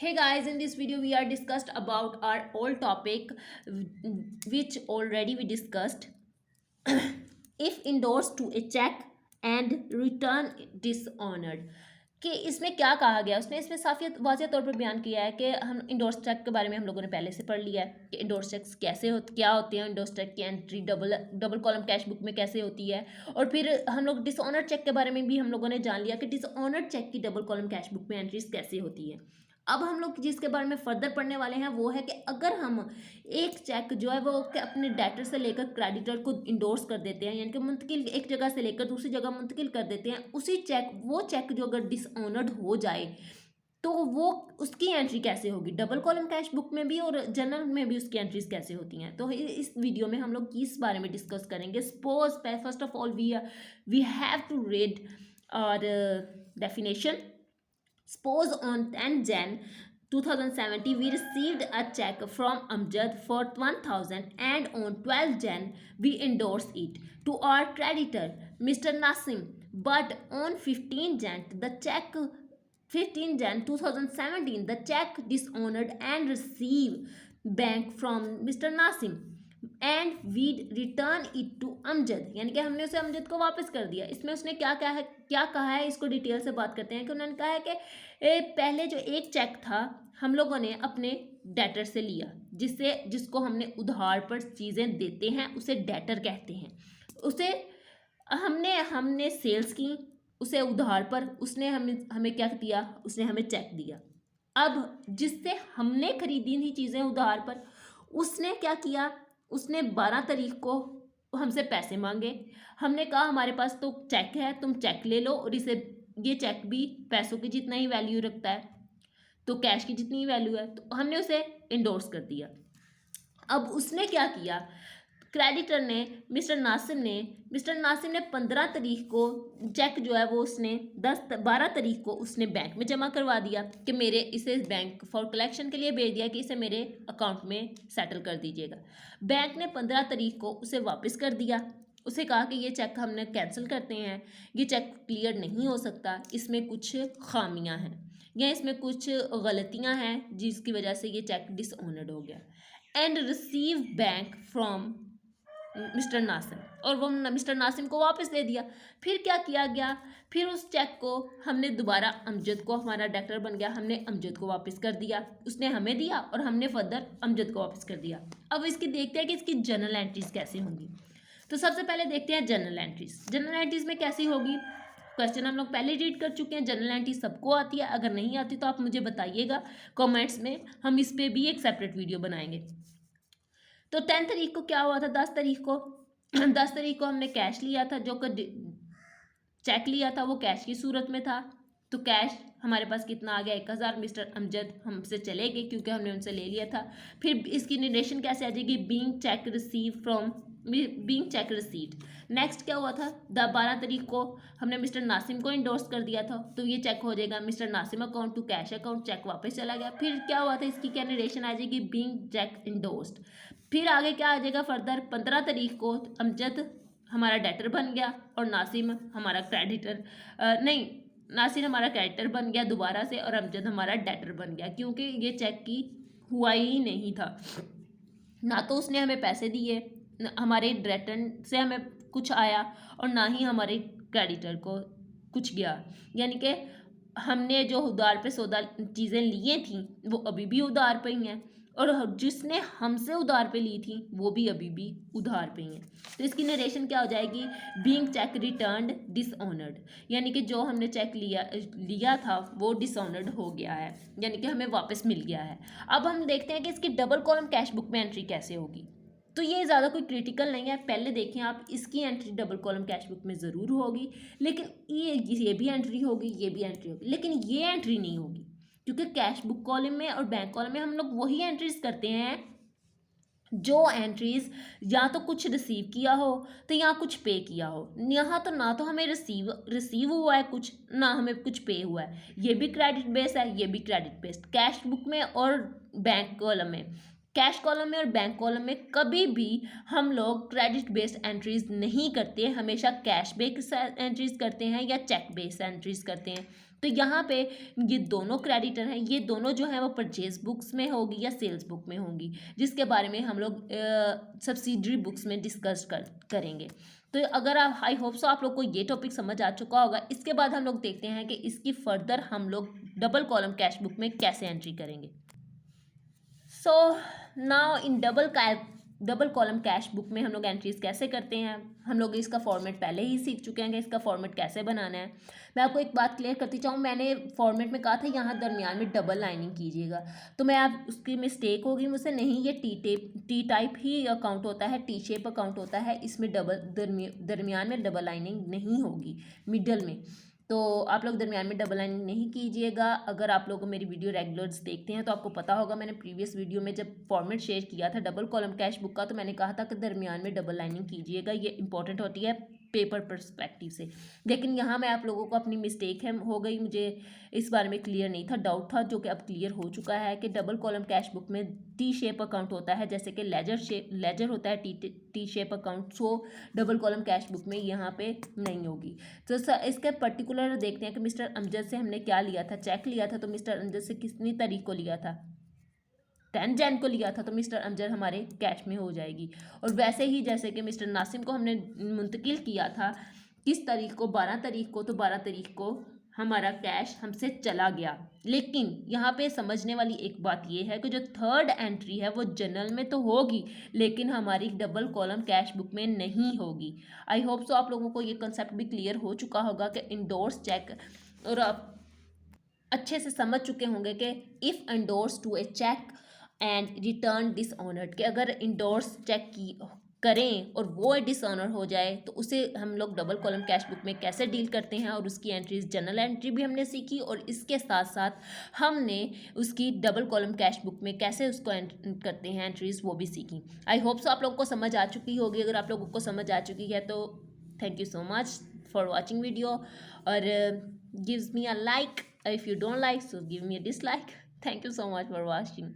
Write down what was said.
Hey guys, in this video we are discussed about our old topic which already we discussed. If endorsed to a check and return dishonored, कि इसमें क्या कहा गया उसने इसमें साफ़ी वाज़ेह तौर पर बयान किया है कि हम इंडोर्स चेक के बारे में हम लोगों ने पहले से पढ़ लिया है कि इंडोर्स चेक्स क्या होते हैं, इंडोर्स चेक की entry double column cash book में कैसे होती है। और फिर हम लोग डिसऑनर्ड चेक के बारे में भी हम लोगों ने जान लिया कि डिसऑनर्ड चेक की डबल कॉलम कैश बुक में एंट्रीज कैसे होती है। अब हम लोग जिसके बारे में फर्दर पढ़ने वाले हैं वो है कि अगर हम एक चेक जो है वो अपने डेटर से लेकर क्रेडिटर को इंडोर्स कर देते हैं, यानी कि मुंतकिल एक जगह से लेकर दूसरी जगह मुंतकिल कर देते हैं, उसी वो चेक जो अगर डिसऑनर्ड हो जाए तो वो उसकी एंट्री कैसे होगी, डबल कॉलम कैश बुक में भी और जनरल में भी उसकी एंट्रीज कैसे होती हैं। तो इस वीडियो में हम लोग इस बारे में डिस्कस करेंगे। Suppose first of all we have to read और definition. Suppose on 10 Jan 2070 we received a check from Amjad for 1000 and on 12 Jan we endorsed it to our creditor Mr. Nasim, but on 15 Jan 2017 the check dishonored and received bank from Mr. Nasim and we return it to Amjad, यानी कि हमने उसे अमजद को वापस कर दिया। इसमें उसने क्या कहा है इसको डिटेल से बात करते हैं कि उन्होंने कहा है कि पहले जो एक चेक था हम लोगों ने अपने डेटर से लिया, जिसको हमने उधार पर चीज़ें देते हैं उसे डेटर कहते हैं। उसे हमने सेल्स की उसे उधार पर, उसने हमें क्या दिया, उसने हमें चेक दिया। अब जिससे हमने खरीदी थी चीज़ें उधार पर उसने क्या किया, उसने 12 तारीख को हमसे पैसे मांगे। हमने कहा हमारे पास तो चेक है, तुम चेक ले लो, और ये चेक भी पैसों की जितना ही वैल्यू रखता है, तो कैश की जितनी ही वैल्यू है, तो हमने उसे इंडोर्स कर दिया। अब उसने क्या किया, क्रेडिटर ने मिस्टर नासिम ने 15 तारीख को चेक जो है वो उसने 12 तारीख को उसने बैंक में जमा करवा दिया कि इसे बैंक फॉर कलेक्शन के लिए भेज दिया कि इसे मेरे अकाउंट में सेटल कर दीजिएगा। बैंक ने 15 तारीख को उसे वापस कर दिया। उसे कहा कि ये चेक हमने कैंसिल करते हैं, ये चेक क्लियर नहीं हो सकता, इसमें कुछ खामियां हैं या इसमें कुछ गलतियां हैं जिसकी वजह से ये चेक डिसऑनर्ड हो गया। And receive bank from mister Nasim, और वो मिस्टर नासिम को वापस दे दिया। फिर क्या किया गया, फिर उस चेक को हमने दोबारा अमजद को, हमारा डेटर बन गया, हमने अमजद को वापस कर दिया। उसने हमें दिया और हमने फर्दर अमजद को वापस कर दिया। अब इसकी देखते हैं कि इसकी जनरल एंट्रीज कैसे होंगी। तो सबसे पहले देखते हैं जनरल एंट्रीज में कैसी होगी। क्वेश्चन हम लोग पहले रीड कर चुके हैं। जनरल एंट्री सबको आती है, अगर नहीं आती तो आप मुझे बताइएगा कॉमेंट्स में, हम इस पर भी एक सेपरेट वीडियो बनाएंगे। तो 10 तारीख को क्या हुआ था, 10 तारीख को हमने कैश लिया था, जो चेक लिया था वो कैश की सूरत में था। तो कैश हमारे पास कितना आ गया, 1000। मिस्टर अमजद हमसे चले गए क्योंकि हमने उनसे ले लिया था। फिर इसकी नरेशन कैसे आ जाएगी, बीइंग चेक रिसीव्ड। नेक्स्ट क्या हुआ था, 12 तारीख को हमने मिस्टर नासिम को इंडोर्स कर दिया था, तो ये चेक हो जाएगा mister Nasim account to cash account, cheque वापस चला गया। फिर क्या हुआ था, इसकी क्या नरेशन आ जाएगी, बीइंग चेक इंडोर्स्ड। फिर आगे क्या आ जाएगा फर्दर, 15 तारीख को अमजद हमारा डेटर बन गया और नासिम हमारा क्रेडिटर नासिर हमारा क्रेडिटर बन गया दोबारा से, और अमजद हमारा डेटर बन गया, क्योंकि ये चेक की हुआ ही नहीं था। ना तो उसने हमें पैसे दिए, हमारे डेटर से हमें कुछ आया, और ना ही हमारे क्रेडिटर को कुछ गया। यानी कि हमने जो उधार पे सौदा चीज़ें लिए थी वो अभी भी उधार पे ही हैं, और जिसने हमसे उधार पे ली थी वो भी अभी भी उधार पे ही हैं। तो इसकी नरेशन क्या हो जाएगी, बीइंग चेक रिटर्न्ड डिसऑनर्ड, यानी कि जो हमने चेक लिया था वो डिसऑनर्ड हो गया है, यानी कि हमें वापस मिल गया है। अब हम देखते हैं कि इसकी डबल कॉलम कैश बुक में एंट्री कैसे होगी। तो ये ज़्यादा कोई क्रिटिकल नहीं है, पहले देखें आप, इसकी entry double column cash book में ज़रूर होगी, लेकिन ये भी एंट्री होगी, ये भी एंट्री होगी, लेकिन ये एंट्री नहीं होगी, क्योंकि कैश बुक कॉलम में और बैंक कॉलम में हम लोग वही एंट्रीज करते हैं जो एंट्रीज या तो कुछ रिसीव किया हो तो या कुछ पे किया हो। यहाँ तो ना तो हमें रिसीव हुआ है कुछ, ना हमें कुछ पे हुआ है। ये भी क्रेडिट बेस्ड है, ये भी क्रेडिट बेस्ड। कैश बुक में और बैंक कॉलम में, कैश कॉलम में और बैंक कॉलम में कभी भी हम लोग क्रेडिट बेस्ड एंट्रीज नहीं करते, हमेशा कैश बेस्ड एंट्रीज करते हैं या चेक बेस्ड एंट्रीज करते हैं। तो यहाँ पे ये दोनों क्रेडिटर हैं, ये दोनों जो हैं वो परचेज बुक्स में होगी या सेल्स बुक में होंगी, जिसके बारे में हम लोग सब्सिडरी बुक्स में डिस्कस करेंगे। तो अगर आप, आई होप सो आप लोग को ये टॉपिक समझ आ चुका होगा। इसके बाद हम लोग देखते हैं कि इसकी फर्दर हम लोग डबल कॉलम कैश बुक में कैसे एंट्री करेंगे। So now in double column cash book में हम लोग एंट्रीज कैसे करते हैं, हम लोग इसका फॉर्मेट पहले ही सीख चुके हैं कि इसका फॉर्मेट कैसे बनाना है। मैं आपको एक बात क्लियर करती चाहूँ, मैंने फॉर्मेट में कहा था यहाँ दरमियान में डबल लाइनिंग कीजिएगा, तो मैं आप उसकी मिस्टेक होगी मुझसे, नहीं, ये टी टाइप ही अकाउंट होता है, टी शेप अकाउंट होता है, इसमें दरमियान में डबल लाइनिंग नहीं होगी, मिडल में। तो आप लोग दरमियान में डबल लाइनिंग नहीं कीजिएगा। अगर आप लोग मेरी वीडियो रेगुलर्स देखते हैं तो आपको पता होगा, मैंने प्रीवियस वीडियो में जब फॉर्मेट शेयर किया था डबल कॉलम कैश बुक का, तो मैंने कहा था कि दरमियान में डबल लाइनिंग कीजिएगा, ये इंपॉर्टेंट होती है पेपर पर्सपेक्टिव से। लेकिन यहाँ मैं आप लोगों को अपनी मिस्टेक है हो गई, मुझे इस बारे में क्लियर नहीं था, डाउट था, जो कि अब क्लियर हो चुका है कि डबल कॉलम कैश बुक में टी शेप अकाउंट होता है, जैसे कि लेजर होता है टी शेप अकाउंट, सो डबल कॉलम कैश बुक में यहाँ पे नहीं होगी। तो इसके पर्टिकुलर देखते हैं कि मिस्टर अमजद से हमने क्या लिया था, चेक लिया था, तो मिस्टर अमजद से कितनी तारीख को लिया था, 10 जैन को लिया था, तो मिस्टर अमजद हमारे कैश में हो जाएगी। और वैसे ही जैसे कि मिस्टर नासिम को हमने मुंतकिल किया था किस तारीख को, 12 तारीख को, तो 12 तारीख को हमारा कैश हमसे चला गया। लेकिन यहाँ पे समझने वाली एक बात ये है कि जो थर्ड एंट्री है वो जनरल में तो होगी, लेकिन हमारी डबल कॉलम कैश बुक में नहीं होगी। आई होप सो आप लोगों को ये कंसेप्ट भी क्लियर हो चुका होगा कि इंडोर्स चेक, और आप अच्छे से समझ चुके होंगे कि if endorse to a cheque and return dishonoured, कि अगर इंडोर्स चेक की करें और वो डिसऑनर हो जाए तो उसे हम लोग डबल कॉलम कैश बुक में कैसे डील करते हैं, और उसकी एंट्रीज जनरल एंट्री भी हमने सीखी, और इसके साथ साथ हमने उसकी डबल कॉलम कैश बुक में कैसे उसको करते हैं एंट्रीज, वो भी सीखी। आई होप सो आप लोगों को समझ आ चुकी होगी। अगर आप लोगों को समझ आ चुकी है तो thank you so much for watching video, और gives me a like, if you don't like, so give me a dislike. Thank you so much for watching.